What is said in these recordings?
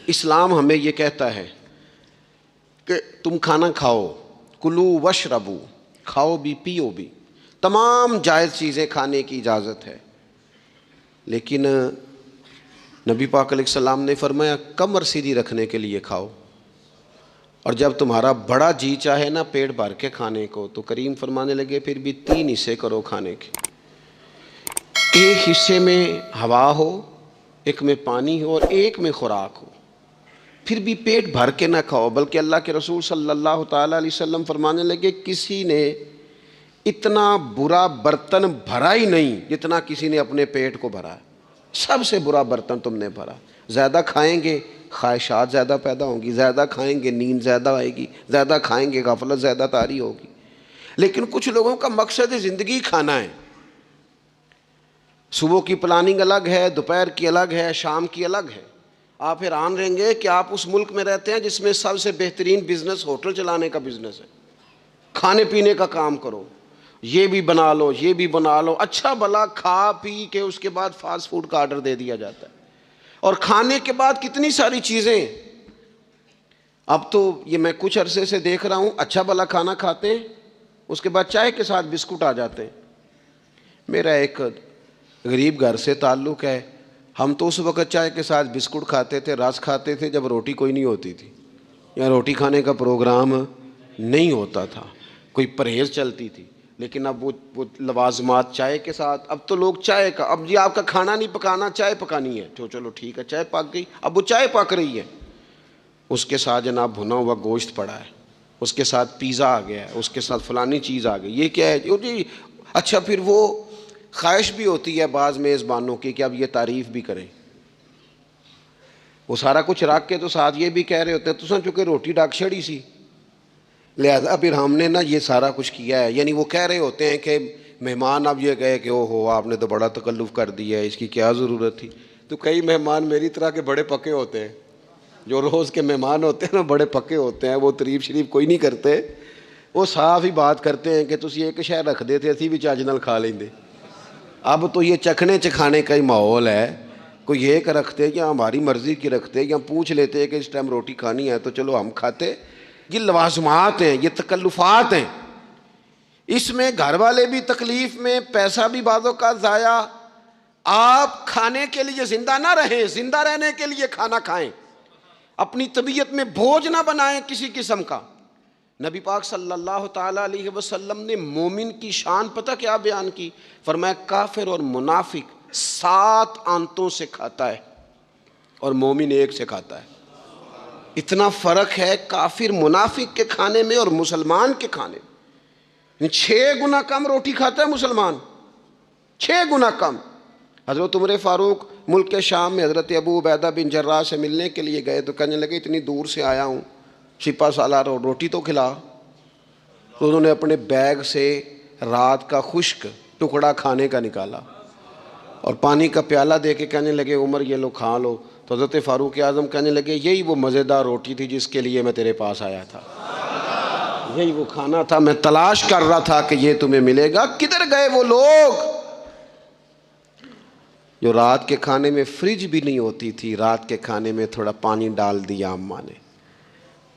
اسلام ہمیں یہ کہتا ہے کہ تم کھانا کھاؤ، کلو وشربو، کھاؤ بھی پیو بھی، تمام جائز چیزیں کھانے کی اجازت ہے، لیکن نبی پاک علیہ السلام نے فرمایا کمر سیدھی رکھنے کے لیے کھاؤ، اور جب تمہارا بڑا جی چاہے نا پیٹ بھر کے کھانے کو، تو کریم فرمانے لگے پھر بھی 3 حصے کرو کھانے کے، ایک حصے میں ہوا ہو، ایک میں پانی ہو، اور ایک میں خوراک ہو، پھر بھی پیٹ بھر کے نہ کھاؤ۔ بلکہ اللہ کے رسول صلی اللہ تعالیٰ علیہ وسلم فرمانے لگے کسی نے اتنا برا برتن بھرا ہی نہیں جتنا کسی نے اپنے پیٹ کو بھرا ہے، سب سے برا برتن تم نے بھرا۔ زیادہ کھائیں گے خواہشات زیادہ پیدا ہوں گی، زیادہ کھائیں گے نیند زیادہ آئے گی، زیادہ کھائیں گے غفلت زیادہ طاری ہوگی۔ لیکن کچھ لوگوں کا مقصد زندگی کھانا ہے، صبح کی پلاننگ الگ ہے، دوپہر کی الگ ہے، شام کی الگ ہے۔ آپ حیران رہیں گے کہ آپ اس ملک میں رہتے ہیں جس میں سب سے بہترین بزنس ہوٹل چلانے کا بزنس ہے، کھانے پینے کا کام کرو، یہ بھی بنا لو یہ بھی بنا لو، اچھا بھلا کھا پی کے اس کے بعد فاسٹ فوڈ کا آرڈر دے دیا جاتا ہے، اور کھانے کے بعد کتنی ساری چیزیں۔ اب تو یہ میں کچھ عرصے سے دیکھ رہا ہوں، اچھا بھلا کھانا کھاتے ہیں، اس کے بعد چائے کے ساتھ بسکٹ آ جاتے ہیں۔ میرا ایک غریب گھر سے تعلق ہے، ہم تو اس وقت چائے کے ساتھ بسکٹ کھاتے تھے، رس کھاتے تھے جب روٹی کوئی نہیں ہوتی تھی، یا روٹی کھانے کا پروگرام نہیں ہوتا تھا، کوئی پرہیز چلتی تھی۔ لیکن اب وہ لوازمات چائے کے ساتھ، اب تو لوگ چائے کا، اب جی آپ کا کھانا نہیں پکانا، چائے پکانی ہے تو چلو ٹھیک ہے، چائے پک گئی، اب وہ چائے پک رہی ہے، اس کے ساتھ جناب بھنا ہوا گوشت پڑا ہے، اس کے ساتھ پیزا آ گیا ہے، اس کے ساتھ فلانی چیز آ گئی، یہ کیا ہے جی؟ اچھا پھر وہ خواہش بھی ہوتی ہے بعض میزبانوں کی کہ اب یہ تعریف بھی کریں، وہ سارا کچھ رکھ کے تو ساتھ یہ بھی کہہ رہے ہوتے ہیں تساں چونکہ روٹی ڈاک چھڑی سی، لہذا پھر ہم نے نا یہ سارا کچھ کیا ہے۔ یعنی وہ کہہ رہے ہوتے ہیں کہ مہمان اب یہ کہے کہ او ہو آپ نے تو بڑا تکلف کر دیا ہے، اس کی کیا ضرورت تھی۔ تو کئی مہمان میری طرح کے بڑے پکے ہوتے ہیں، جو روز کے مہمان ہوتے ہیں نا بڑے پکے ہوتے ہیں، وہ تعریف شریف کوئی نہیں کرتے، وہ صاف ہی بات کرتے ہیں کہ تسی ایک شے رکھ دے تے اسی بھی چج نال کھا لیندے۔ اب تو یہ چکھنے چکھانے کا ہی ماحول ہے، کوئی ایک رکھتے یا ہماری مرضی کی رکھتے یا پوچھ لیتے کہ اس ٹائم روٹی کھانی ہے تو چلو ہم کھاتے۔ یہ لوازمات ہیں، یہ تکلفات ہیں، اس میں گھر والے بھی تکلیف میں، پیسہ بھی بعضوں کا ضائع۔ آپ کھانے کے لیے زندہ نہ رہیں، زندہ رہنے کے لیے کھانا کھائیں، اپنی طبیعت میں بوجھ نہ بنائیں کسی قسم کا۔ نبی پاک صلی اللہ تعالیٰ علیہ وسلم نے مومن کی شان پتہ کیا بیان کی؟ فرمایا کافر اور منافق 7 آنتوں سے کھاتا ہے اور مومن 1 سے کھاتا ہے۔ اتنا فرق ہے کافر منافق کے کھانے میں اور مسلمان کے کھانے میں۔ 6 گنا کم روٹی کھاتا ہے مسلمان، 6 گنا کم۔ حضرت عمر فاروق ملک کے شام میں حضرت ابو عبیدہ بن جراح سے ملنے کے لیے گئے تو کہنے لگے اتنی دور سے آیا ہوں، سپہ سالار روٹی تو کھلا۔ تو انہوں نے اپنے بیگ سے رات کا خشک ٹکڑا کھانے کا نکالا اور پانی کا پیالہ دے کے کہنے لگے عمر یہ لو کھا لو۔ تو حضرت فاروق اعظم کہنے لگے یہی وہ مزیدار روٹی تھی جس کے لیے میں تیرے پاس آیا تھا، یہی وہ کھانا تھا، میں تلاش کر رہا تھا کہ یہ تمہیں ملے گا۔ کدھر گئے وہ لوگ جو رات کے کھانے میں فریج بھی نہیں ہوتی تھی، رات کے کھانے میں تھوڑا پانی ڈال دیا اماں نے،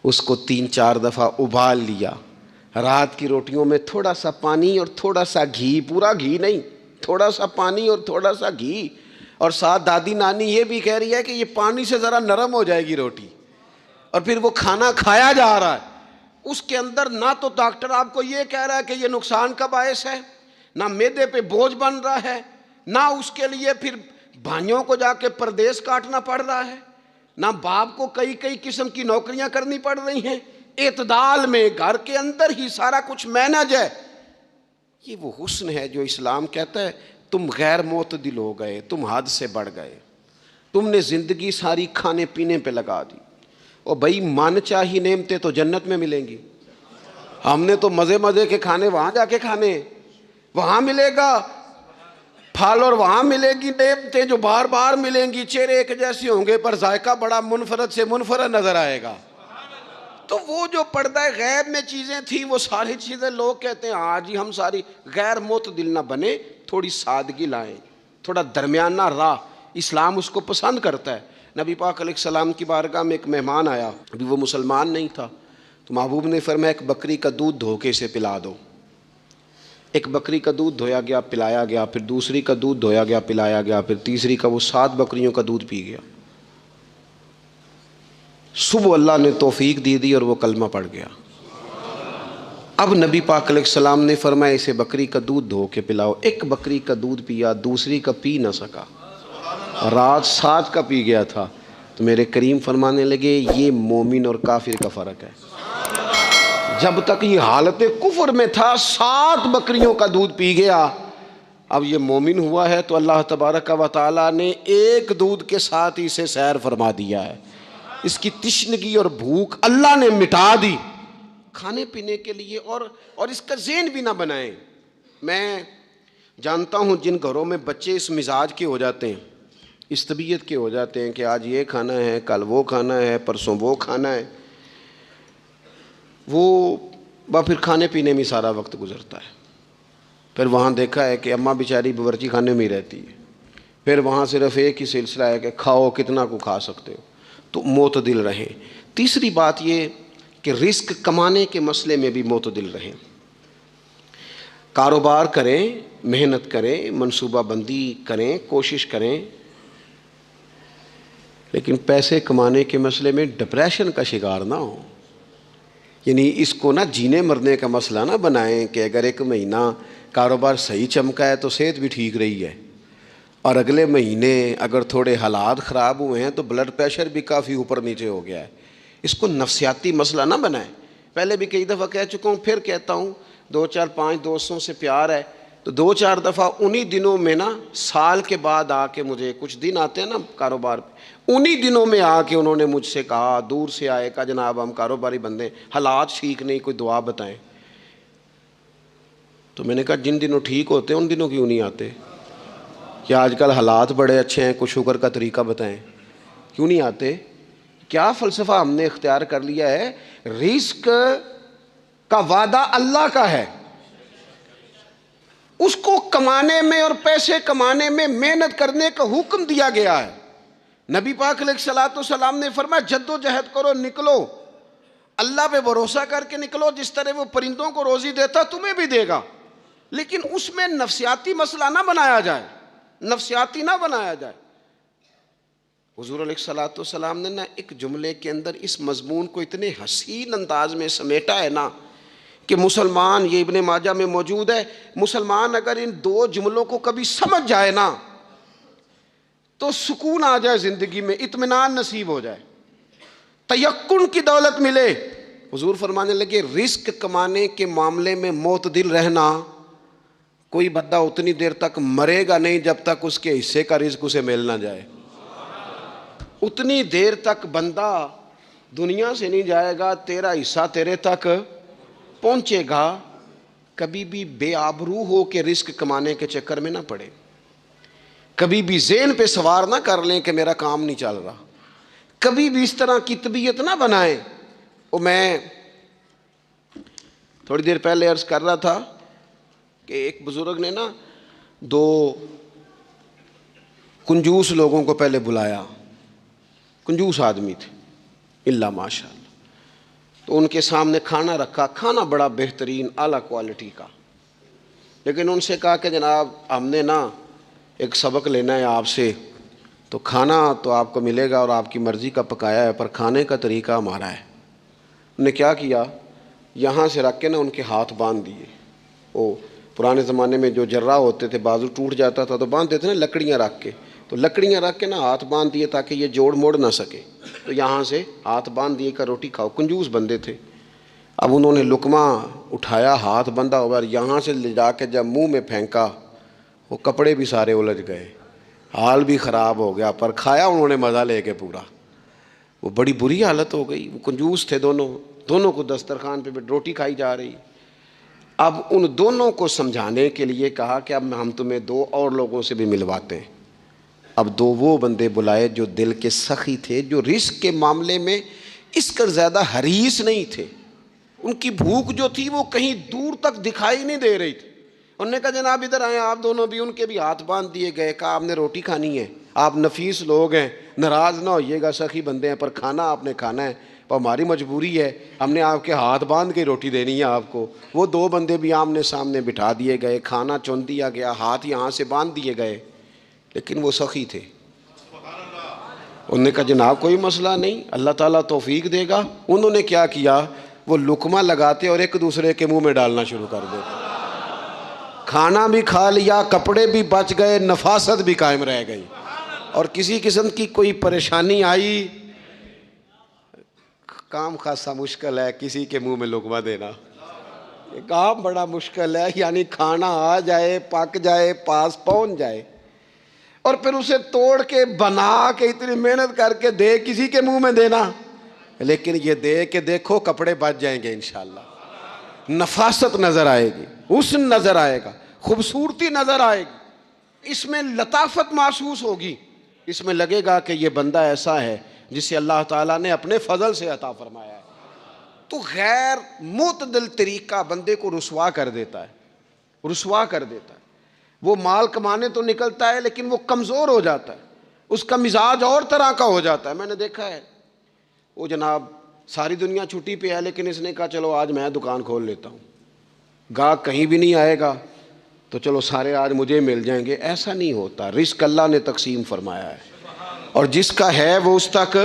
اس کو 3-4 دفعہ ابال لیا، رات کی روٹیوں میں تھوڑا سا پانی اور تھوڑا سا گھی، پورا گھی نہیں، تھوڑا سا پانی اور تھوڑا سا گھی، اور ساتھ دادی نانی یہ بھی کہہ رہی ہے کہ یہ پانی سے ذرا نرم ہو جائے گی روٹی، اور پھر وہ کھانا کھایا جا رہا ہے۔ اس کے اندر نہ تو ڈاکٹر آپ کو یہ کہہ رہا ہے کہ یہ نقصان کا باعث ہے، نہ معدے پہ بوجھ بن رہا ہے، نہ اس کے لیے پھر بھائیوں کو جا کے پردیس کاٹنا پڑ رہا ہے، نہ باپ کو کئی قسم کی نوکریاں کرنی پڑ رہی ہیں، اعتدال میں گھر کے اندر ہی سارا کچھ مینج ہے۔ یہ وہ حسن ہے جو اسلام کہتا ہے تم غیر معتدل ہو گئے، تم حد سے بڑھ گئے، تم نے زندگی ساری کھانے پینے پہ لگا دی۔ اور بھائی من چاہی نعمتیں تو جنت میں ملیں گی، ہم نے تو مزے کے کھانے وہاں جا کے کھانے، وہاں ملے گا پھل اور وہاں ملے گی نعمتیں جو بار بار ملیں گی، چہرے ایک جیسے ہوں گے پر ذائقہ بڑا منفرد سے منفرد نظر آئے گا۔ تو وہ جو پردہ غیب میں چیزیں تھیں وہ ساری چیزیں لوگ کہتے ہیں آج ہی ہم ساری غیر معتدل نہ بنے، تھوڑی سادگی لائیں، تھوڑا درمیانہ راہ، اسلام اس کو پسند کرتا ہے۔ نبی پاک علیہ السلام کی بارگاہ میں ایک مہمان آیا، ابھی وہ مسلمان نہیں تھا، تو محبوب نے فرمایا ایک بکری کا دودھ دھو کے اسے پلا دو۔ ایک بکری کا دودھ دھویا گیا، پلایا گیا، پھر دوسری کا دودھ دھویا گیا، پلایا گیا، پھر تیسری کا، وہ 7 بکریوں کا دودھ پی گیا۔ صبح اللہ نے توفیق دی اور وہ کلمہ پڑھ گیا۔ اب نبی پاک علیہ السلام نے فرمایا اسے بکری کا دودھ دھو کے پلاؤ۔ ایک بکری کا دودھ پیا، دوسری کا پی نہ سکا، رات 7 کا پی گیا تھا۔ تو میرے کریم فرمانے لگے یہ مومن اور کافر کا فرق ہے۔ جب تک یہ حالت کفر میں تھا 7 بکریوں کا دودھ پی گیا، اب یہ مومن ہوا ہے تو اللہ تبارک و تعالیٰ نے ایک دودھ کے ساتھ ہی اسے سیر فرما دیا ہے۔ اس کی تشنگی اور بھوک اللہ نے مٹا دی کھانے پینے کے لیے، اور اس کا ذہن بھی نہ بنائیں۔ میں جانتا ہوں جن گھروں میں بچے اس مزاج کے ہو جاتے ہیں، اس طبیعت کے ہو جاتے ہیں کہ آج یہ کھانا ہے، کل وہ کھانا ہے، پرسوں وہ کھانا ہے، وہ پھر کھانے پینے میں سارا وقت گزرتا ہے۔ پھر وہاں دیکھا ہے کہ اماں بیچاری باورچی خانے میں ہی رہتی ہے، پھر وہاں صرف ایک ہی سلسلہ ہے کہ کھاؤ، کتنا کو کھا سکتے ہو۔ تو معتدل رہیں۔ تیسری بات یہ کہ رزق کمانے کے مسئلے میں بھی معتدل رہیں۔ کاروبار کریں، محنت کریں، منصوبہ بندی کریں، کوشش کریں، لیکن پیسے کمانے کے مسئلے میں ڈپریشن کا شکار نہ ہو۔ یعنی اس کو نہ جینے مرنے کا مسئلہ نہ بنائیں کہ اگر ایک مہینہ کاروبار صحیح چمکا ہے تو صحت بھی ٹھیک رہی ہے، اور اگلے مہینے اگر تھوڑے حالات خراب ہوئے ہیں تو بلڈ پریشر بھی کافی اوپر نیچے ہو گیا ہے۔ اس کو نفسیاتی مسئلہ نہ بنائیں۔ پہلے بھی کئی دفعہ کہہ چکا ہوں، پھر کہتا ہوں، 2 4 5 دوستوں سے پیار ہے تو 2 4 دفعہ انہی دنوں میں نا، سال کے بعد آ کے مجھے کچھ دن آتے ہیں نا کاروبار پہ، انہی دنوں میں آ کے انہوں نے مجھ سے کہا، دور سے آئے، کہا جناب ہم کاروباری بندے، حالات ٹھیک نہیں، کوئی دعا بتائیں۔ تو میں نے کہا جن دنوں ٹھیک ہوتے ہیں ان دنوں کیوں نہیں آتے؟ کیا آج کل حالات بڑے اچھے ہیں، کچھ شکر کا طریقہ بتائیں، کیوں نہیں آتے؟ کیا فلسفہ ہم نے اختیار کر لیا ہے؟ رزق کا وعدہ اللہ کا ہے، اس کو کمانے میں اور پیسے کمانے میں محنت کرنے کا حکم دیا گیا ہے۔ نبی پاک علیہ الصلوۃ والسلام نے فرمایا جد و جہد کرو، نکلو، اللہ پہ بھروسہ کر کے نکلو، جس طرح وہ پرندوں کو روزی دیتا تمہیں بھی دے گا، لیکن اس میں نفسیاتی مسئلہ نہ بنایا جائے، نفسیاتی نہ بنایا جائے۔ حضور علیہ الصلوۃ والسلام نے نا ایک جملے کے اندر اس مضمون کو اتنے حسین انداز میں سمیٹا ہے نا کہ مسلمان، یہ ابن ماجہ میں موجود ہے، مسلمان اگر ان 2 جملوں کو کبھی سمجھ جائے نا تو سکون آ جائے، زندگی میں اطمینان نصیب ہو جائے، تیقن کی دولت ملے۔ حضور فرمانے لگے رزق کمانے کے معاملے میں معتدل رہنا، کوئی بندہ اتنی دیر تک مرے گا نہیں جب تک اس کے حصے کا رزق اسے مل نہ جائے۔ اتنی دیر تک بندہ دنیا سے نہیں جائے گا، تیرا حصہ تیرے تک پہنچے گا۔ کبھی بھی بے آبرو ہو کے رزق کمانے کے چکر میں نہ پڑے، کبھی بھی ذہن پہ سوار نہ کر لیں کہ میرا کام نہیں چل رہا، کبھی بھی اس طرح کی طبیعت نہ بنائیں۔ میں تھوڑی دیر پہلے عرض کر رہا تھا کہ ایک بزرگ نے نا 2 کنجوس لوگوں کو پہلے بلایا، کنجوس آدمی تھے اللہ ماشاء اللہ، تو ان کے سامنے کھانا رکھا، کھانا بڑا بہترین اعلیٰ کوالٹی کا، لیکن ان سے کہا کہ جناب ہم نے نا ایک سبق لینا ہے آپ سے، تو کھانا تو آپ کو ملے گا اور آپ کی مرضی کا پکایا ہے، پر کھانے کا طریقہ ہمارا ہے۔ انہوں نے کیا کیا، یہاں سے رکھ کے نا ان کے ہاتھ باندھ دیے۔ وہ پرانے زمانے میں جو جرہ ہوتے تھے، بازو ٹوٹ جاتا تھا تو باندھتے تھے نا لکڑیاں رکھ کے، تو لکڑیاں رکھ کے نا ہاتھ باندھ دیے تاکہ یہ جوڑ موڑ نہ سکے، تو یہاں سے ہاتھ باندھ دیے کہ روٹی کھاؤ۔ کنجوس بندے تھے۔ اب انہوں نے لقمہ اٹھایا، ہاتھ بندھا ہوا، اور یہاں سے لے جا کے جب منہ میں پھینکا، وہ کپڑے بھی سارے الجھ گئے، حال بھی خراب ہو گیا، پر کھایا انہوں نے مزہ لے کے پورا۔ وہ بڑی بری حالت ہو گئی، وہ کنجوس تھے دونوں کو دسترخوان پہ روٹی کھائی جا رہی۔ اب ان دونوں کو سمجھانے کے لیے کہا کہ اب ہم تمہیں 2 اور لوگوں سے بھی ملواتے ہیں۔ اب 2 وہ بندے بلائے جو دل کے سخی تھے، جو رزق کے معاملے میں اس کا زیادہ حریص نہیں تھے، ان کی بھوک جو تھی وہ کہیں دور تک دکھائی نہیں دے رہی تھی۔ انہوں نے کہا جناب ادھر آئیں آپ دونوں بھی، ان کے بھی ہاتھ باندھ دیے گئے، کہا آپ نے روٹی کھانی ہے؟ آپ نفیس لوگ ہیں، ناراض نہ ہوئیے گا، سخی بندے ہیں، پر کھانا آپ نے کھانا ہے، پر ہماری مجبوری ہے، ہم نے آپ کے ہاتھ باندھ کے روٹی دینی ہے آپ کو۔ وہ دو بندے بھی آمنے سامنے بٹھا دیے گئے، کھانا چن دیا گیا، ہاتھ یہاں سے باندھ دیے گئے، لیکن وہ سخی تھے۔ انہوں نے کہا جناب کوئی مسئلہ نہیں، اللہ تعالیٰ توفیق دے گا۔ انہوں نے کیا کیا، وہ لقمہ لگاتے اور ایک دوسرے کے منہ میں ڈالنا شروع کر دیتے، کھانا بھی کھا لیا، کپڑے بھی بچ گئے، نفاست بھی قائم رہ گئی، اور کسی قسم کی کوئی پریشانی آئی۔ کام خاصا مشکل ہے کسی کے منہ میں لقمہ دینا، یہ کام بڑا مشکل ہے، یعنی کھانا آ جائے، پک جائے، پاس پہنچ جائے، اور پھر اسے توڑ کے بنا کے اتنی محنت کر کے دے کسی کے منہ میں دینا۔ لیکن یہ دے کہ دیکھو کپڑے بچ جائیں گے انشاءاللہ، نفاست نظر آئے گی، حسن نظر آئے گا، خوبصورتی نظر آئے گی، اس میں لطافت محسوس ہوگی، اس میں لگے گا کہ یہ بندہ ایسا ہے جسے اللہ تعالیٰ نے اپنے فضل سے عطا فرمایا ہے۔ تو غیر معتدل طریقہ بندے کو رسوا کر دیتا ہے، رسوا کر دیتا ہے۔ وہ مال کمانے تو نکلتا ہے لیکن وہ کمزور ہو جاتا ہے، اس کا مزاج اور طرح کا ہو جاتا ہے۔ میں نے دیکھا ہے، وہ جناب ساری دنیا چھٹی پہ ہے لیکن اس نے کہا چلو آج میں دکان کھول لیتا ہوں، گاہک کہیں بھی نہیں آئے گا تو چلو سارے آج مجھے مل جائیں گے۔ ایسا نہیں ہوتا، رزق اللہ نے تقسیم فرمایا ہے، اور جس کا ہے وہ اس تک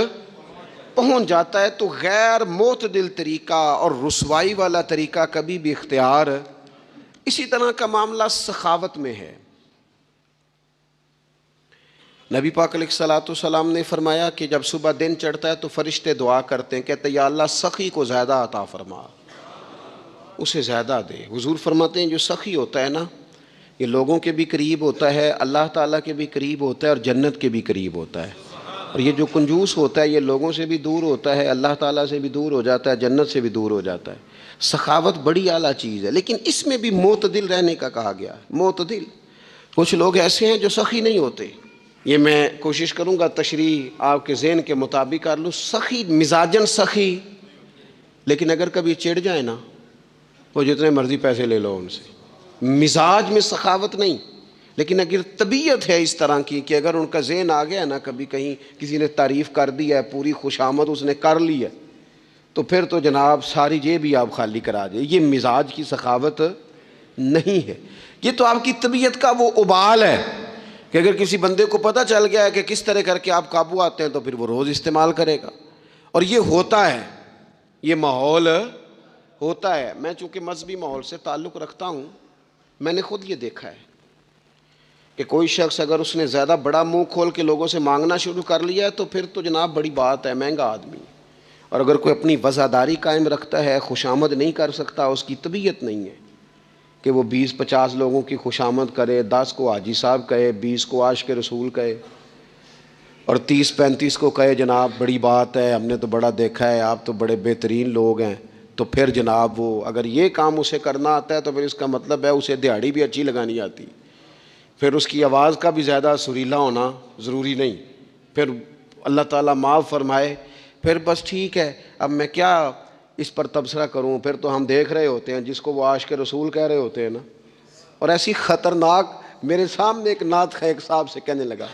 پہنچ جاتا ہے۔ تو غیر معتدل طریقہ اور رسوائی والا طریقہ کبھی بھی اختیار۔ اسی طرح کا معاملہ سخاوت میں ہے۔ نبی پاک علیہ الصلوۃ والسلام نے فرمایا کہ جب صبح دن چڑھتا ہے تو فرشتے دعا کرتے ہیں، کہتے ہیں یا اللہ سخی کو زیادہ عطا فرما، اسے زیادہ دے۔ حضور فرماتے ہیں جو سخی ہوتا ہے نا، یہ لوگوں کے بھی قریب ہوتا ہے، اللہ تعالیٰ کے بھی قریب ہوتا ہے، اور جنت کے بھی قریب ہوتا ہے۔ اور یہ جو کنجوس ہوتا ہے یہ لوگوں سے بھی دور ہوتا ہے، اللہ تعالیٰ سے بھی دور ہو جاتا ہے، جنت سے بھی دور ہو جاتا ہے۔ سخاوت بڑی اعلیٰ چیز ہے، لیکن اس میں بھی معتدل رہنے کا کہا گیا ہے۔ معتدل، کچھ لوگ ایسے ہیں جو سخی نہیں ہوتے، یہ میں کوشش کروں گا تشریح آپ کے ذہن کے مطابق کر لوں۔ سخی مزاجن سخی، لیکن اگر کبھی چڑ جائے نا، وہ جتنے مرضی پیسے لے لو ان سے، مزاج میں سخاوت نہیں۔ لیکن اگر طبیعت ہے اس طرح کی کہ اگر ان کا ذہن آ گیا نا، کبھی کہیں کسی نے تعریف کر دی ہے، پوری خوشامد اس نے کر لی ہے، تو پھر تو جناب ساری جیب بھی آپ خالی کرا دے۔ یہ مزاج کی سخاوت نہیں ہے، یہ تو آپ کی طبیعت کا وہ ابال ہے کہ اگر کسی بندے کو پتہ چل گیا ہے کہ کس طرح کر کے آپ قابو آتے ہیں تو پھر وہ روز استعمال کرے گا، اور یہ ہوتا ہے، یہ ماحول ہوتا ہے۔ میں چونکہ مذہبی ماحول سے تعلق رکھتا ہوں، میں نے خود یہ دیکھا ہے کہ کوئی شخص اگر اس نے زیادہ بڑا منہ کھول کے لوگوں سے مانگنا شروع کر لیا ہے تو پھر تو جناب بڑی بات ہے، مہنگا آدمی۔ اور اگر کوئی اپنی وفاداری قائم رکھتا ہے، خوشامد نہیں کر سکتا، اس کی طبیعت نہیں ہے کہ وہ 20-50 لوگوں کی خوشامد کرے، 10 کو حاجی صاحب کہے، 20 کو عاشق رسول کہے، اور 30-35 کو کہے جناب بڑی بات ہے، ہم نے تو بڑا دیکھا ہے، آپ تو بڑے بہترین لوگ ہیں۔ تو پھر جناب وہ اگر یہ کام اسے کرنا آتا ہے تو پھر اس کا مطلب ہے اسے دہاڑی بھی اچھی لگانی آتی، پھر اس کی آواز کا بھی زیادہ سریلا ہونا ضروری نہیں۔ پھر اللہ تعالیٰ معاف فرمائے، پھر بس ٹھیک ہے، اب میں کیا اس پر تبصرہ کروں، پھر تو ہم دیکھ رہے ہوتے ہیں جس کو وہ عاشق رسول کہہ رہے ہوتے ہیں نا۔ اور ایسی خطرناک، میرے سامنے ایک نعت خیق صاحب سے کہنے لگا،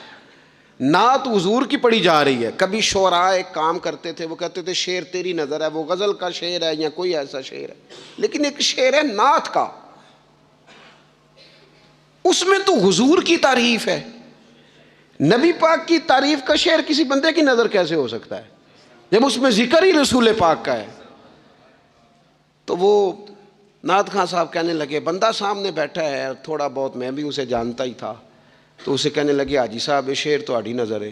نعت حضور کی پڑھی جا رہی ہے۔ کبھی شعراء ایک کام کرتے تھے، وہ کہتے تھے شعر تیری نظر ہے، وہ غزل کا شعر ہے یا کوئی ایسا شعر ہے، لیکن ایک شعر ہے نعت کا، اس میں تو حضور کی تعریف ہے۔ نبی پاک کی تعریف کا شعر کسی بندے کی نظر کیسے ہو سکتا ہے جب اس میں ذکر ہی رسول پاک کا ہے؟ تو وہ نعت خان صاحب کہنے لگے، بندہ سامنے بیٹھا ہے، تھوڑا بہت میں بھی اسے جانتا ہی تھا، تو اسے کہنے لگے حاجی صاحب یہ شعر تہاڈی نظر ہے۔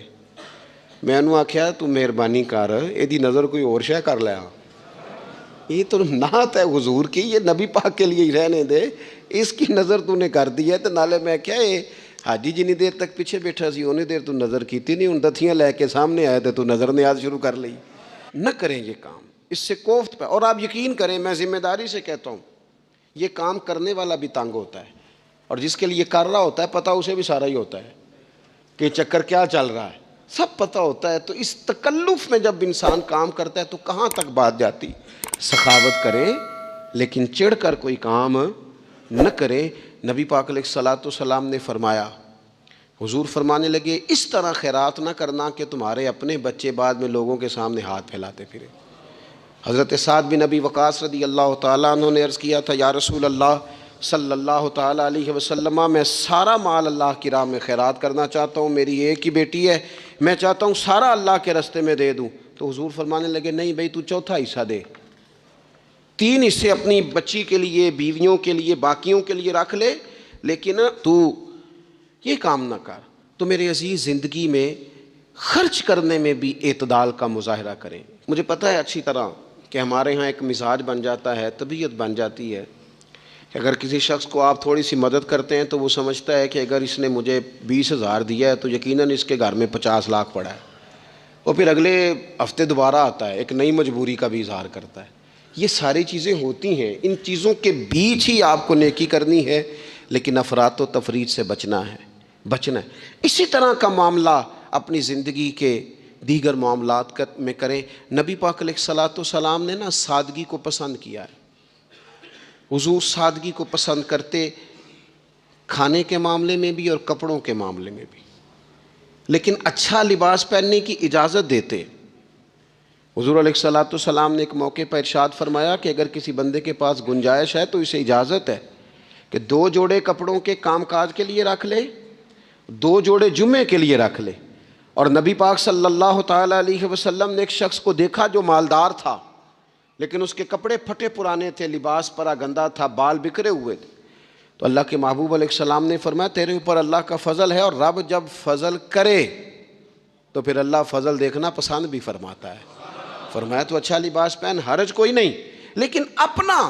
میں انہوں آکھیا تو مہربانی کر، ایدی نظر کوئی اور شے کر لیا، یہ تو نعت ہے حضور کی، یہ نبی پاک کے لیے ہی رہنے دے، اس کی نظر تو نے کر دی ہے۔ تو نالے میں کیا ہے حاجی جنی دیر تک پیچھے بیٹھا سی اونی دیر تو نظر کیتی نہیں، ان دتھیاں لے کے سامنے آئے تو نظر نیاز شروع کر لی۔ نہ کریں یہ کام، اس سے کوفت پہ، اور آپ یقین کریں میں ذمہ داری سے کہتا ہوں، یہ کام کرنے والا بھی تنگ ہوتا ہے، اور جس کے لیے کر رہا ہوتا ہے پتہ اسے بھی سارا ہی ہوتا ہے کہ چکر کیا چل رہا ہے، سب پتہ ہوتا ہے۔ تو اس تکلف میں جب انسان کام کرتا ہے تو کہاں تک بات جاتی۔ سخاوت کرے لیکن چڑھ کر کوئی کام نہ کرے۔ نبی پاک علیہ الصلوۃ والسلام نے فرمایا، حضور فرمانے لگے اس طرح خیرات نہ کرنا کہ تمہارے اپنے بچے بعد میں لوگوں کے سامنے ہاتھ پھیلاتے پھرے۔ حضرت سعد بن ابی وقاص رضی اللہ تعالیٰ عنہ نے عرض کیا تھا، یا رسول اللہ صلی اللہ تعالیٰ علیہ وسلم، میں سارا مال اللہ کی راہ میں خیرات کرنا چاہتا ہوں، میری ایک ہی بیٹی ہے، میں چاہتا ہوں سارا اللہ کے راستے میں دے دوں۔ تو حضور فرمانے لگے نہیں بھائی، تو چوتھا حصہ دے، 3 حصے اپنی بچی کے لیے، بیویوں کے لیے، باقیوں کے لیے رکھ لے، لیکن تو یہ کام نہ کر۔ تو میرے عزیز، زندگی میں خرچ کرنے میں بھی اعتدال کا مظاہرہ کریں۔ مجھے پتہ ہے اچھی طرح کہ ہمارے ہاں ایک مزاج بن جاتا ہے، طبیعت بن جاتی ہے کہ اگر کسی شخص کو آپ تھوڑی سی مدد کرتے ہیں تو وہ سمجھتا ہے کہ اگر اس نے مجھے 20,000 دیا ہے تو یقیناً اس کے گھر میں 50 لاکھ پڑا ہے، اور پھر اگلے ہفتے دوبارہ آتا ہے، ایک نئی مجبوری کا بھی اظہار کرتا ہے۔ یہ ساری چیزیں ہوتی ہیں، ان چیزوں کے بیچ ہی آپ کو نیکی کرنی ہے، لیکن افراط و تفریط سے بچنا ہے۔ اسی طرح کا معاملہ اپنی زندگی کے دیگر معاملات میں کریں۔ نبی پاک علیہ الصلوۃ والسلام نے سادگی کو پسند کیا ہے۔ حضور سادگی کو پسند کرتے، کھانے کے معاملے میں بھی اور کپڑوں کے معاملے میں بھی، لیکن اچھا لباس پہننے کی اجازت دیتے۔ حضور علیہ الصلوۃ والسلام نے ایک موقع پر ارشاد فرمایا کہ اگر کسی بندے کے پاس گنجائش ہے تو اسے اجازت ہے کہ 2 جوڑے کپڑوں کے کام کاج کے لیے رکھ لے، 2 جوڑے جمعے کے لیے رکھ لے۔ اور نبی پاک صلی اللہ تعالیٰ علیہ وسلم نے ایک شخص کو دیکھا جو مالدار تھا، لیکن اس کے کپڑے پھٹے پرانے تھے، لباس پرا گندا تھا، بال بکھرے ہوئے تھے۔ تو اللہ کے محبوب علیہ السلام نے فرمایا تیرے اوپر اللہ کا فضل ہے، اور رب جب فضل کرے تو پھر اللہ فضل دیکھنا پسند بھی فرماتا ہے۔ فرمایا تو اچھا لباس پہن، حرج کوئی نہیں، لیکن اپنا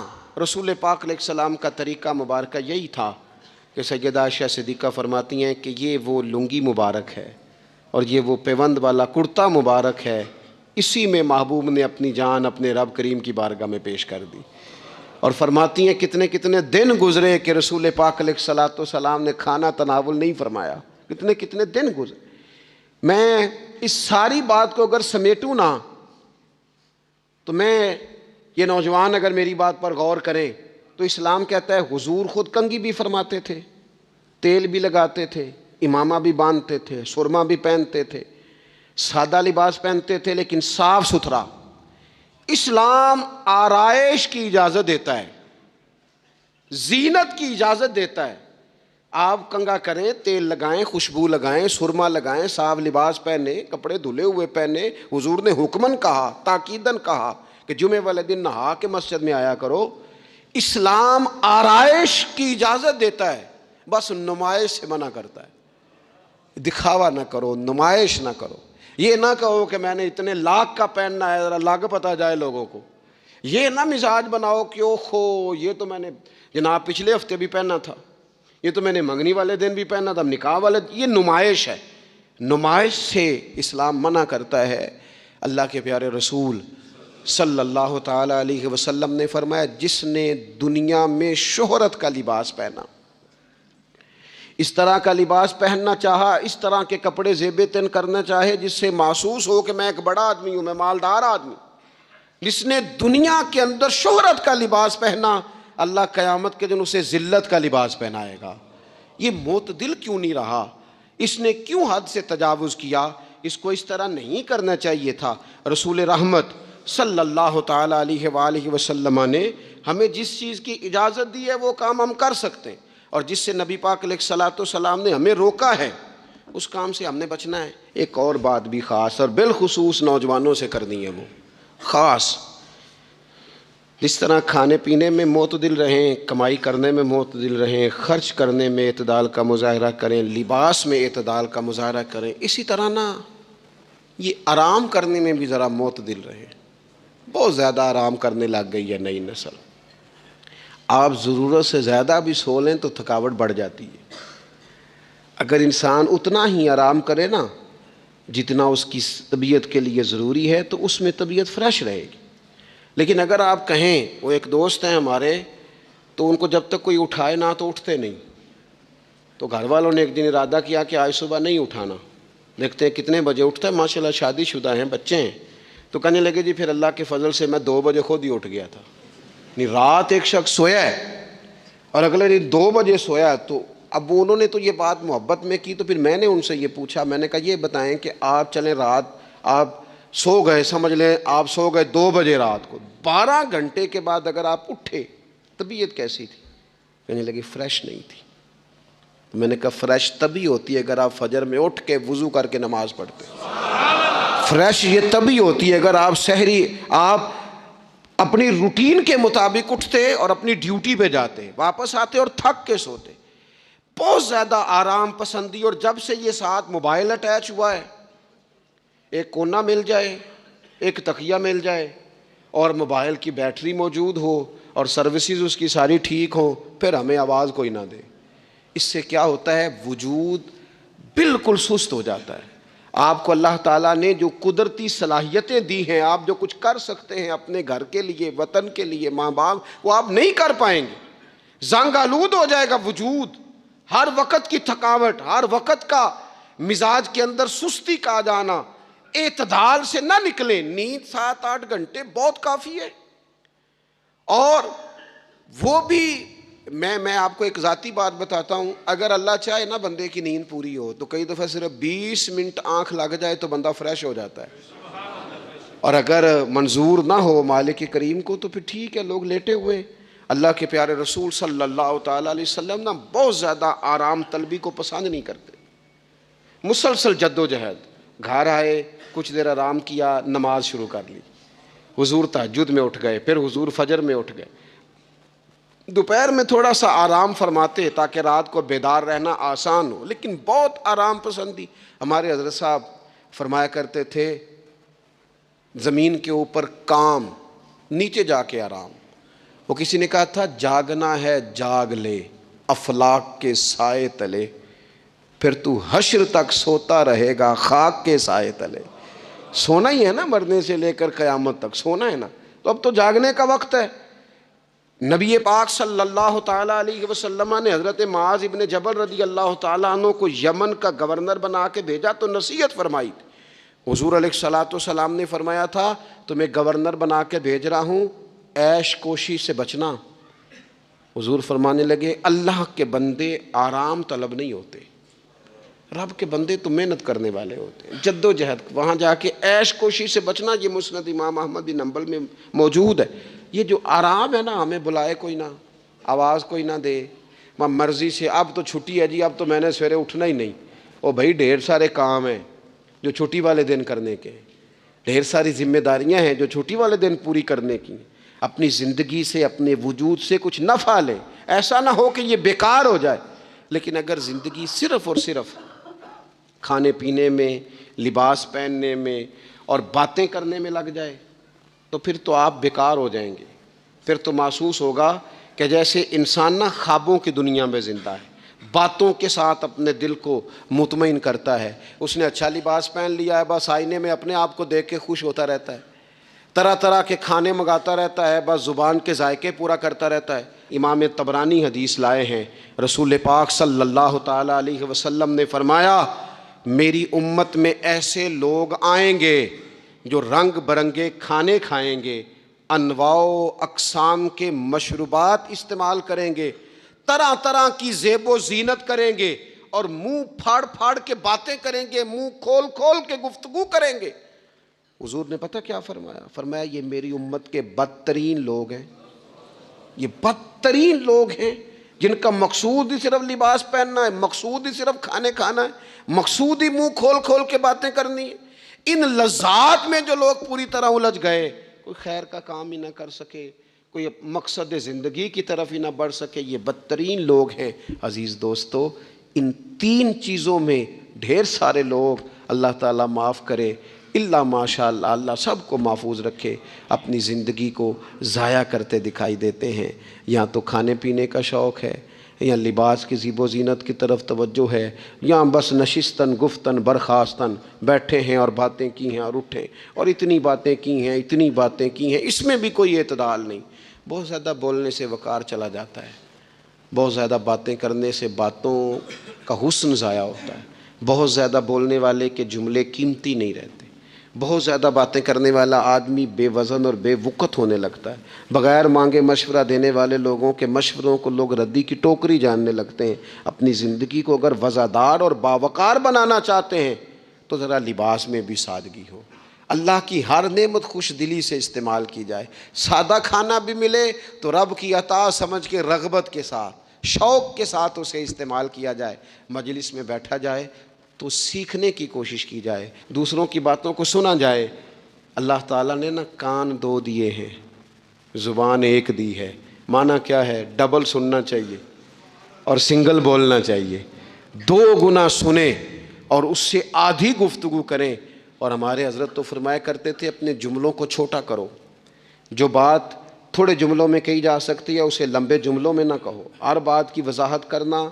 رسول پاک علیہ السلام کا طریقہ مبارکہ یہی تھا کہ سیدہ عائشہ صدیقہ فرماتی ہیں کہ یہ وہ لنگی مبارک ہے اور یہ وہ پیوند والا کرتا مبارک ہے، اسی میں محبوب نے اپنی جان اپنے رب کریم کی بارگاہ میں پیش کر دی۔ اور فرماتی ہیں کتنے کتنے دن گزرے کہ رسول پاک علیہ الصلوۃ والسلام نے کھانا تناول نہیں فرمایا، کتنے کتنے دن گزرے۔ میں اس ساری بات کو اگر سمیٹوں نا تو میں یہ نوجوان اگر میری بات پر غور کریں تو اسلام کہتا ہے حضور خود کنگھی بھی فرماتے تھے، تیل بھی لگاتے تھے، امامہ بھی باندھتے تھے، سرما بھی پہنتے تھے، سادہ لباس پہنتے تھے لیکن صاف ستھرا۔ اسلام آرائش کی اجازت دیتا ہے، زینت کی اجازت دیتا ہے۔ آپ کنگھا کریں، تیل لگائیں، خوشبو لگائیں، سرما لگائیں، صاف لباس پہنیں، کپڑے دھلے ہوئے پہنیں۔ حضور نے حکماً کہا، تاکیداً کہا کہ جمعے والے دن نہا کے مسجد میں آیا کرو۔ اسلام آرائش کی اجازت دیتا ہے، بس نمائش سے منع کرتا ہے۔ دکھاوا نہ کرو، نمائش نہ کرو۔ یہ نہ کہو کہ میں نے اتنے لاکھ کا پہننا ہے، ذرا لاکھ پتہ جائے لوگوں کو۔ یہ نہ مزاج بناؤ کہ اوہو یہ تو میں نے جناب پچھلے ہفتے بھی پہنا تھا، یہ تو میں نے منگنی والے دن بھی پہنا تھا، نکاح والے۔ یہ نمائش ہے، نمائش سے اسلام منع کرتا ہے۔ اللہ کے پیارے رسول صلی اللہ تعالیٰ علیہ وسلم نے فرمایا جس نے دنیا میں شہرت کا لباس پہنا، اس طرح کا لباس پہننا چاہا، اس طرح کے کپڑے زیب تن کرنا چاہے جس سے محسوس ہو کہ میں ایک بڑا آدمی ہوں، میں مالدار آدمی، جس نے دنیا کے اندر شہرت کا لباس پہنا، اللہ قیامت کے دن اسے ذلت کا لباس پہنائے گا۔ یہ معتدل کیوں نہیں رہا؟ اس نے کیوں حد سے تجاوز کیا؟ اس کو اس طرح نہیں کرنا چاہیے تھا۔ رسول رحمت صلی اللہ تعالیٰ علیہ وآلہ وسلم نے ہمیں جس چیز کی اجازت دی ہے وہ کام ہم کر سکتے ہیں، اور جس سے نبی پاک علیہ الصلوۃ والسلام نے ہمیں روکا ہے اس کام سے ہم نے بچنا ہے۔ ایک اور بات بھی خاص اور بالخصوص نوجوانوں سے کرنی ہے، وہ خاص جس طرح کھانے پینے میں معتدل رہیں، کمائی کرنے میں معتدل رہیں، خرچ کرنے میں اعتدال کا مظاہرہ کریں، لباس میں اعتدال کا مظاہرہ کریں، اسی طرح یہ آرام کرنے میں بھی ذرا معتدل رہیں۔ بہت زیادہ آرام کرنے لگ گئی ہے نئی نسل۔ آپ ضرورت سے زیادہ بھی سو لیں تو تھکاوٹ بڑھ جاتی ہے۔ اگر انسان اتنا ہی آرام کرے نا جتنا اس کی طبیعت کے لیے ضروری ہے تو اس میں طبیعت فریش رہے گی۔ لیکن اگر آپ کہیں، وہ ایک دوست ہیں ہمارے، تو ان کو جب تک کوئی اٹھائے نہ تو اٹھتے نہیں، تو گھر والوں نے ایک دن ارادہ کیا کہ آج صبح نہیں اٹھانا، دیکھتے ہیں کتنے بجے اٹھتا ہے۔ ماشاءاللہ شادی شدہ ہیں، بچے ہیں، تو کہنے لگے جی پھر اللہ کے فضل سے میں 2 بجے خود ہی اٹھ گیا تھا۔ رات ایک شخص سویا ہے اور اگلے دن 2 بجے سویا، تو اب انہوں نے تو یہ بات محبت میں کی، تو پھر میں نے ان سے یہ پوچھا، میں نے کہا یہ بتائیں کہ آپ چلیں رات آپ سو گئے، سمجھ لیں آپ سو گئے 2 بجے رات کو، 12 گھنٹے کے بعد اگر آپ اٹھے طبیعت کیسی تھی؟ کہنے لگی فریش نہیں تھی۔ میں نے کہا فریش تبھی ہوتی ہے اگر آپ فجر میں اٹھ کے وضو کر کے نماز پڑھتے، فریش یہ تبھی ہوتی ہے اگر آپ سحری آپ اپنی روٹین کے مطابق اٹھتے اور اپنی ڈیوٹی پہ جاتے، واپس آتے اور تھک کے سوتے۔ بہت زیادہ آرام پسندی، اور جب سے یہ ساتھ موبائل اٹیچ ہوا ہے، ایک کونا مل جائے، ایک تکیہ مل جائے، اور موبائل کی بیٹری موجود ہو اور سروسز اس کی ساری ٹھیک ہوں، پھر ہمیں آواز کوئی نہ دے، اس سے کیا ہوتا ہے؟ وجود بالکل سست ہو جاتا ہے۔ آپ کو اللہ تعالیٰ نے جو قدرتی صلاحیتیں دی ہیں، آپ جو کچھ کر سکتے ہیں اپنے گھر کے لیے، وطن کے لیے، ماں باپ، وہ آپ نہیں کر پائیں گے۔ زنگ آلود ہو جائے گا وجود، ہر وقت کی تھکاوٹ، ہر وقت کا مزاج کے اندر سستی کا آ جانا، اعتدال سے نہ نکلیں۔ نیند 7-8 گھنٹے بہت کافی ہے، اور وہ بھی میں آپ کو ایک ذاتی بات بتاتا ہوں، اگر اللہ چاہے نا بندے کی نیند پوری ہو تو کئی دفعہ صرف 20 منٹ آنکھ لگ جائے تو بندہ فریش ہو جاتا ہے، اور اگر منظور نہ ہو مالک کریم کو تو پھر ٹھیک ہے، لوگ لیٹے ہوئے۔ اللہ کے پیارے رسول صلی اللہ تعالیٰ علیہ وسلم نا بہت زیادہ آرام طلبی کو پسند نہیں کرتے، مسلسل جد و جہد۔ گھر آئے، کچھ دیر آرام کیا، نماز شروع کر لی، حضور تہجد میں اٹھ گئے، پھر حضور فجر میں اٹھ گئے، دوپہر میں تھوڑا سا آرام فرماتے تاکہ رات کو بیدار رہنا آسان ہو، لیکن بہت آرام پسندی۔ ہمارے حضرت صاحب فرمایا کرتے تھے زمین کے اوپر کام، نیچے جا کے آرام۔ وہ کسی نے کہا تھا جاگنا ہے جاگ لے افلاک کے سائے تلے، پھر تو حشر تک سوتا رہے گا خاک کے سائے تلے۔ سونا ہی ہے نا، مرنے سے لے کر قیامت تک سونا ہے نا، تو اب تو جاگنے کا وقت ہے۔ نبی پاک صلی اللہ تعالیٰ علیہ وسلم نے حضرت معاذ ابن جبل رضی اللہ تعالیٰ عنہ کو یمن کا گورنر بنا کے بھیجا تو نصیحت فرمائی تھی۔ حضور علیہ الصلوۃ والسلام نے فرمایا تھا تمہیں گورنر بنا کے بھیج رہا ہوں، عیش کوشی سے بچنا۔ حضور فرمانے لگے اللہ کے بندے آرام طلب نہیں ہوتے، رب کے بندے تو محنت کرنے والے ہوتے ہیں، جد و جہد۔ وہاں جا کے عیش کوشی سے بچنا، یہ مسند امام احمد بن حنبل میں موجود ہے۔ یہ جو آرام ہے نا، ہمیں بلائے کوئی نہ، آواز کوئی نہ دے، مرضی سے اب تو چھٹی ہے جی، اب تو میں نے سویرے اٹھنا ہی نہیں۔ او بھائی ڈھیر سارے کام ہیں جو چھٹی والے دن کرنے کے، ڈھیر ساری ذمہ داریاں ہیں جو چھٹی والے دن پوری کرنے کی۔ اپنی زندگی سے، اپنے وجود سے کچھ نفع لیں، ایسا نہ ہو کہ یہ بیکار ہو جائے۔ لیکن اگر زندگی صرف اور صرف کھانے پینے میں، لباس پہننے میں اور باتیں کرنے میں لگ جائے تو پھر تو آپ بیکار ہو جائیں گے۔ پھر تو محسوس ہوگا کہ جیسے انسان نہ خوابوں کی دنیا میں زندہ ہے، باتوں کے ساتھ اپنے دل کو مطمئن کرتا ہے۔ اس نے اچھا لباس پہن لیا ہے، بس آئینے میں اپنے آپ کو دیکھ کے خوش ہوتا رہتا ہے، طرح طرح کے کھانے منگاتا رہتا ہے، بس زبان کے ذائقے پورا کرتا رہتا ہے۔ امام طبرانی حدیث لائے ہیں، رسول پاک صلی اللہ تعالیٰ علیہ وسلم نے فرمایا میری امت میں ایسے لوگ آئیں گے جو رنگ برنگے کھانے کھائیں گے، انواع و اقسام کے مشروبات استعمال کریں گے، طرح طرح کی زیب و زینت کریں گے، اور منہ پھاڑ پھاڑ کے باتیں کریں گے، منہ کھول کھول کے گفتگو کریں گے۔ حضور نے پتہ کیا فرمایا؟ فرمایا یہ میری امت کے بدترین لوگ ہیں، یہ بدترین لوگ ہیں جن کا مقصود ہی صرف لباس پہننا ہے، مقصود ہی صرف کھانے کھانا ہے، مقصود ہی منہ کھول کھول کے باتیں کرنی ہے۔ ان لذات میں جو لوگ پوری طرح الجھ گئے، کوئی خیر کا کام ہی نہ کر سکے، کوئی مقصد زندگی کی طرف ہی نہ بڑھ سکے، یہ بدترین لوگ ہیں۔ عزیز دوستو، ان 3 چیزوں میں ڈھیر سارے لوگ، اللہ تعالیٰ معاف کرے اللہ ماشاء اللہ، اللہ سب کو محفوظ رکھے، اپنی زندگی کو ضائع کرتے دکھائی دیتے ہیں۔ یا تو کھانے پینے کا شوق ہے، یا لباس کی زیب و زینت کی طرف توجہ ہے، یا بس نشستن گفتن برخاستن بیٹھے ہیں اور باتیں کی ہیں اور اٹھے اور اتنی باتیں کی ہیں، اتنی باتیں کی ہیں، اس میں بھی کوئی اعتدال نہیں۔ بہت زیادہ بولنے سے وقار چلا جاتا ہے، بہت زیادہ باتیں کرنے سے باتوں کا حسن ضائع ہوتا ہے، بہت زیادہ بولنے والے کے جملے قیمتی نہیں رہتے، بہت زیادہ باتیں کرنے والا آدمی بے وزن اور بے وقت ہونے لگتا ہے۔ بغیر مانگے مشورہ دینے والے لوگوں کے مشوروں کو لوگ ردی کی ٹوکری جاننے لگتے ہیں۔ اپنی زندگی کو اگر وزادار اور باوقار بنانا چاہتے ہیں تو ذرا لباس میں بھی سادگی ہو، اللہ کی ہر نعمت خوش دلی سے استعمال کی جائے۔ سادہ کھانا بھی ملے تو رب کی عطا سمجھ کے رغبت کے ساتھ، شوق کے ساتھ اسے استعمال کیا جائے۔ مجلس میں بیٹھا جائے تو سیکھنے کی کوشش کی جائے، دوسروں کی باتوں کو سنا جائے۔ اللہ تعالیٰ نے نا کان دو دیے ہیں، زبان ایک دی ہے۔ معنی کیا ہے؟ ڈبل سننا چاہیے اور سنگل بولنا چاہیے۔ 2 گنا سنیں اور اس سے آدھی گفتگو کریں۔ اور ہمارے حضرت تو فرمایا کرتے تھے اپنے جملوں کو چھوٹا کرو، جو بات تھوڑے جملوں میں کہی جا سکتی ہے اسے لمبے جملوں میں نہ کہو۔ ہر بات کی وضاحت کرنا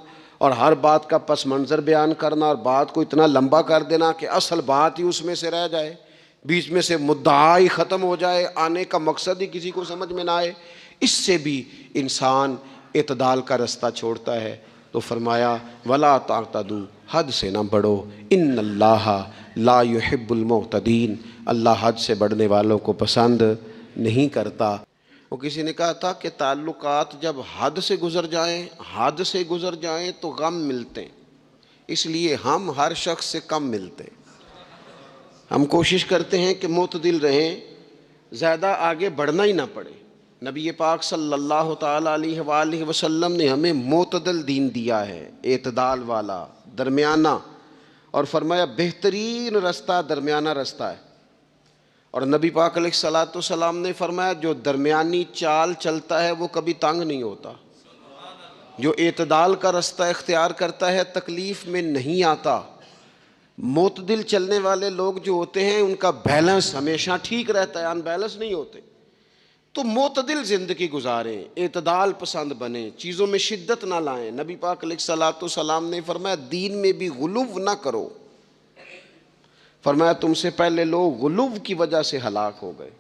اور ہر بات کا پس منظر بیان کرنا اور بات کو اتنا لمبا کر دینا کہ اصل بات ہی اس میں سے رہ جائے، بیچ میں سے مدعا ہی ختم ہو جائے، آنے کا مقصد ہی کسی کو سمجھ میں نہ آئے، اس سے بھی انسان اعتدال کا رستہ چھوڑتا ہے۔ تو فرمایا ولا تعتدوا، حد سے نہ بڑھو، ان اللہ لا يحب المعتدین، اللہ حد سے بڑھنے والوں کو پسند نہیں کرتا۔ وہ کسی نے کہا تھا کہ تعلقات جب حد سے گزر جائیں تو غم ملتے ہیں، اس لیے ہم ہر شخص سے کم ملتے ہیں۔ ہم کوشش کرتے ہیں کہ معتدل رہیں، زیادہ آگے بڑھنا ہی نہ پڑے۔ نبی پاک صلی اللہ تعالیٰ علیہ وآلہ وسلم نے ہمیں معتدل دین دیا ہے، اعتدال والا، درمیانہ، اور فرمایا بہترین رستہ درمیانہ رستہ ہے۔ اور نبی پاک علیہ الصلوۃ والسلام نے فرمایا جو درمیانی چال چلتا ہے وہ کبھی تنگ نہیں ہوتا، جو اعتدال کا رستہ اختیار کرتا ہے تکلیف میں نہیں آتا۔ معتدل چلنے والے لوگ جو ہوتے ہیں ان کا بیلنس ہمیشہ ٹھیک رہتا ہے، ان بیلنس نہیں ہوتے۔ تو معتدل زندگی گزاریں، اعتدال پسند بنیں، چیزوں میں شدت نہ لائیں۔ نبی پاک علیہ الصلوۃ والسلام نے فرمایا دین میں بھی غلو نہ کرو۔ فرمایا تم سے پہلے لوگ غلو کی وجہ سے ہلاک ہو گئے۔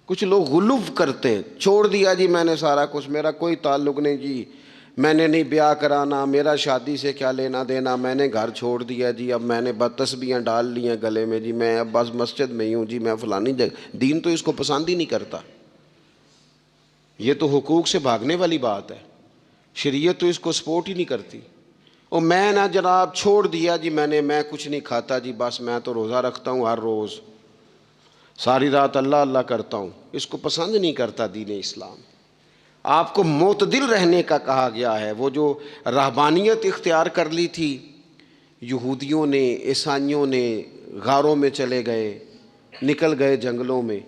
کچھ لوگ غلو کرتے ہیں، چھوڑ دیا جی میں نے سارا کچھ، میرا کوئی تعلق نہیں جی، میں نے نہیں بیاہ کرانا، میرا شادی سے کیا لینا دینا، میں نے گھر چھوڑ دیا جی، اب میں نے بس تسبیحاں ڈال لی ہیں گلے میں جی، میں اب بس مسجد میں ہی ہوں جی، میں فلانی جگہ۔ دین تو اس کو پسند ہی نہیں کرتا، یہ تو حقوق سے بھاگنے والی بات ہے، شریعت تو اس کو سپورٹ ہی نہیں کرتی۔ اور میں نہ جناب چھوڑ دیا جی میں کچھ نہیں کھاتا جی، بس میں تو روزہ رکھتا ہوں ہر روز، ساری رات اللہ اللہ کرتا ہوں، اس کو پسند نہیں کرتا دین اسلام۔ آپ کو معتدل رہنے کا کہا گیا ہے۔ وہ جو رہبانیت اختیار کر لی تھی یہودیوں نے، عیسائیوں نے، غاروں میں چلے گئے، نکل گئے جنگلوں میں،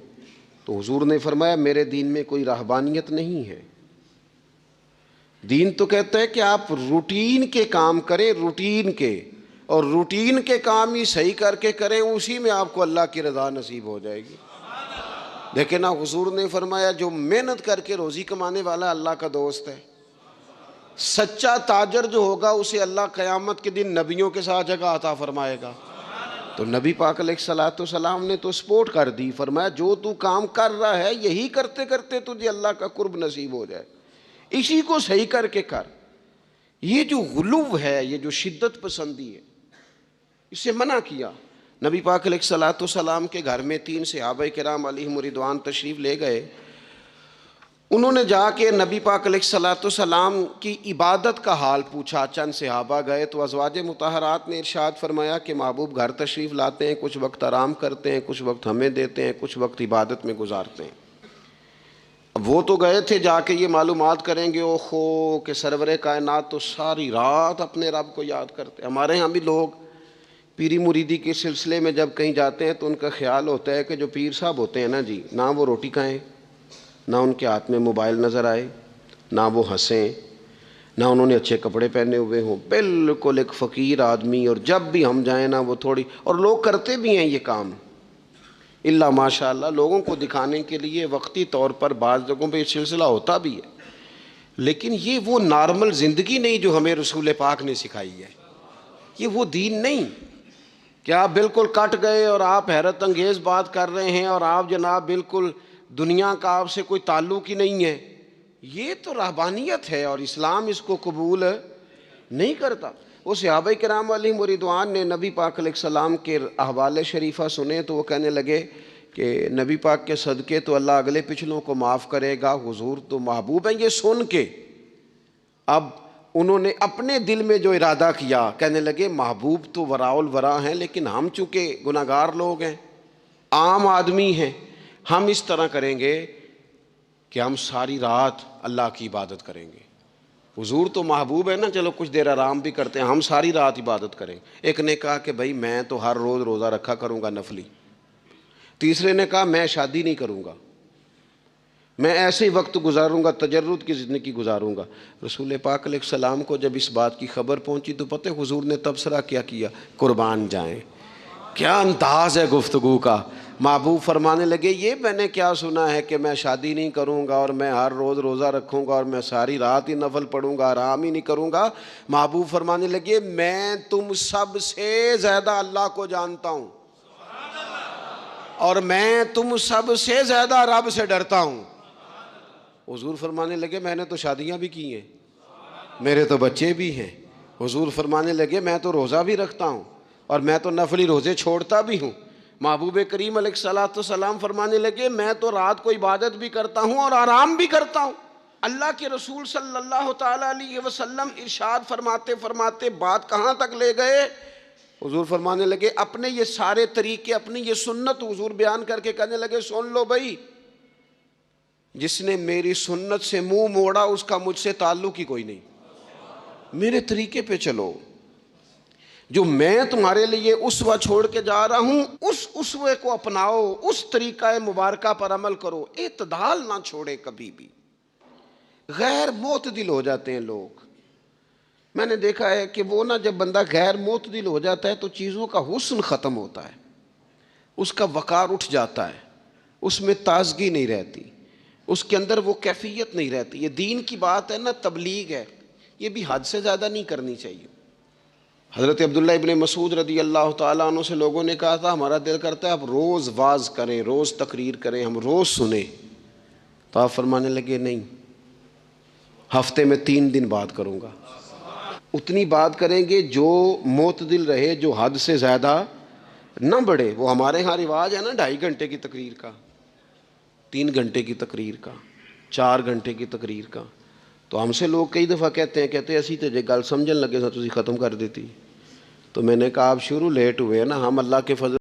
تو حضور نے فرمایا میرے دین میں کوئی رہبانیت نہیں ہے۔ دین تو کہتا ہے کہ آپ روٹین کے کام کریں، روٹین کے، اور روٹین کے کام ہی صحیح کر کے کریں، اسی میں آپ کو اللہ کی رضا نصیب ہو جائے گی۔ لیکن حضور نے فرمایا جو محنت کر کے روزی کمانے والا اللہ کا دوست ہے، سچا تاجر جو ہوگا اسے اللہ قیامت کے دن نبیوں کے ساتھ جگہ عطا فرمائے گا۔ تو نبی پاک علیہ الصلوۃ والسلام نے تو سپورٹ کر دی، فرمایا جو تو کام کر رہا ہے یہی کرتے کرتے تجھے اللہ کا قرب نصیب ہو جائے، اسی کو صحیح کر کے کر۔ یہ جو غلو ہے، یہ جو شدت پسندی ہے، اس سے منع کیا۔ نبی پاک علیہ الصلوۃ والسلام کے گھر میں 3 صحابہ کرام علیہم رضوان تشریف لے گئے۔ انہوں نے جا کے نبی پاک علیہ الصلوۃ والسلام کی عبادت کا حال پوچھا۔ چند صحابہ گئے تو ازواج مطہرات نے ارشاد فرمایا کہ محبوب گھر تشریف لاتے ہیں، کچھ وقت آرام کرتے ہیں، کچھ وقت ہمیں دیتے ہیں، کچھ وقت عبادت میں گزارتے ہیں۔ اب وہ تو گئے تھے جا کے یہ معلومات کریں گے اوہو کہ سرور کائنات تو ساری رات اپنے رب کو یاد کرتے ہیں۔ ہمارے ہاں بھی لوگ پیری مریدی کے سلسلے میں جب کہیں جاتے ہیں تو ان کا خیال ہوتا ہے کہ جو پیر صاحب ہوتے ہیں نا جی، نہ وہ روٹی کھائیں، نہ ان کے ہاتھ میں موبائل نظر آئے، نہ وہ ہنسیں، نہ انہوں نے اچھے کپڑے پہنے ہوئے ہوں، بالکل ایک فقیر آدمی، اور جب بھی ہم جائیں نا وہ تھوڑی، اور لوگ کرتے بھی ہیں یہ کام اللہ ماشاء اللہ، لوگوں کو دکھانے کے لیے وقتی طور پر بعض جگہوں پہ یہ سلسلہ ہوتا بھی ہے، لیکن یہ وہ نارمل زندگی نہیں جو ہمیں رسول پاک نے سکھائی ہے، یہ وہ دین نہیں کہ آپ بالکل کٹ گئے اور آپ حیرت انگیز بات کر رہے ہیں اور آپ جناب بالکل دنیا کا آپ سے کوئی تعلق ہی نہیں ہے۔ یہ تو رہبانیت ہے اور اسلام اس کو قبول نہیں کرتا۔ وہ صحابہ کرام علیہم رضوان نے نبی پاک علیہ السلام کے احوال شریفہ سنے تو وہ کہنے لگے کہ نبی پاک کے صدقے تو اللہ اگلے پچھلوں کو معاف کرے گا، حضور تو محبوب ہیں۔ یہ سن کے اب انہوں نے اپنے دل میں جو ارادہ کیا، کہنے لگے محبوب تو وراء الورا ہیں، لیکن ہم چونکہ گناہگار لوگ ہیں، عام آدمی ہیں، ہم اس طرح کریں گے کہ ہم ساری رات اللہ کی عبادت کریں گے۔ حضور تو محبوب ہے نا، چلو کچھ دیر آرام بھی کرتے ہیں، ہم ساری رات عبادت کریں۔ ایک نے کہا کہ بھائی میں تو ہر روز روزہ رکھا کروں گا نفلی۔ تیسرے نے کہا میں شادی نہیں کروں گا، میں ایسے ہی وقت گزاروں گا، تجرد کی زندگی گزاروں گا۔ رسول پاک علیہ السلام کو جب اس بات کی خبر پہنچی تو پتہ حضور نے تبصرہ کیا کیا؟ قربان جائیں، کیا انداز ہے گفتگو کا۔ محبوب فرمانے لگے یہ میں نے کیا سنا ہے کہ میں شادی نہیں کروں گا اور میں ہر روز روزہ رکھوں گا اور میں ساری رات ہی نفل پڑھوں گا، آرام ہی نہیں کروں گا۔ محبوب فرمانے لگے میں تم سب سے زیادہ اللہ کو جانتا ہوں اور میں تم سب سے زیادہ رب سے ڈرتا ہوں۔ حضور فرمانے لگے میں نے تو شادیاں بھی کی ہیں، میرے تو بچے بھی ہیں۔ حضور فرمانے لگے میں تو روزہ بھی رکھتا ہوں اور میں تو نفلی روزے چھوڑتا بھی ہوں۔ محبوب کریم علیہ الصلوۃ والسلام فرمانے لگے میں تو رات کو عبادت بھی کرتا ہوں اور آرام بھی کرتا ہوں۔ اللہ کے رسول صلی اللہ تعالیٰ علیہ وسلم ارشاد فرماتے فرماتے بات کہاں تک لے گئے؟ حضور فرمانے لگے اپنے یہ سارے طریقے، اپنی یہ سنت حضور بیان کر کے کہنے لگے سن لو بھائی، جس نے میری سنت سے منہ موڑا اس کا مجھ سے تعلق ہی کوئی نہیں، میرے طریقے پہ چلو۔ جو میں تمہارے لیے اسوہ چھوڑ کے جا رہا ہوں اس اسوے کو اپناؤ، اس طریقہ مبارکہ پر عمل کرو، اعتدال نہ چھوڑے کبھی بھی۔ غیر معتدل ہو جاتے ہیں لوگ، میں نے دیکھا ہے کہ وہ جب بندہ غیر معتدل ہو جاتا ہے تو چیزوں کا حسن ختم ہوتا ہے، اس کا وقار اٹھ جاتا ہے، اس میں تازگی نہیں رہتی، اس کے اندر وہ کیفیت نہیں رہتی۔ یہ دین کی بات ہے نا، تبلیغ ہے، یہ بھی حد سے زیادہ نہیں کرنی چاہیے۔ حضرت عبداللہ ابن مسعود رضی اللہ تعالیٰ عنہ سے لوگوں نے کہا تھا ہمارا دل کرتا ہے آپ روز واز کریں، روز تقریر کریں، ہم روز سنیں، تو آپ فرمانے لگے نہیں، ہفتے میں 3 دن بات کروں گا۔ اتنی بات کریں گے جو معتدل رہے، جو حد سے زیادہ نہ بڑھے۔ وہ ہمارے ہاں رواج ہے نا 2.5 گھنٹے کی تقریر کا، 3 گھنٹے کی تقریر کا، 4 گھنٹے کی تقریر کا۔ تو ہم سے لوگ کئی دفعہ کہتے ہیں اسی تے جے گل سمجھن لگے سا تسی ختم کر دیتی۔ تو میں نے کہا آپ شروع لیٹ ہوئے ہیں نا، ہم اللہ کے فضل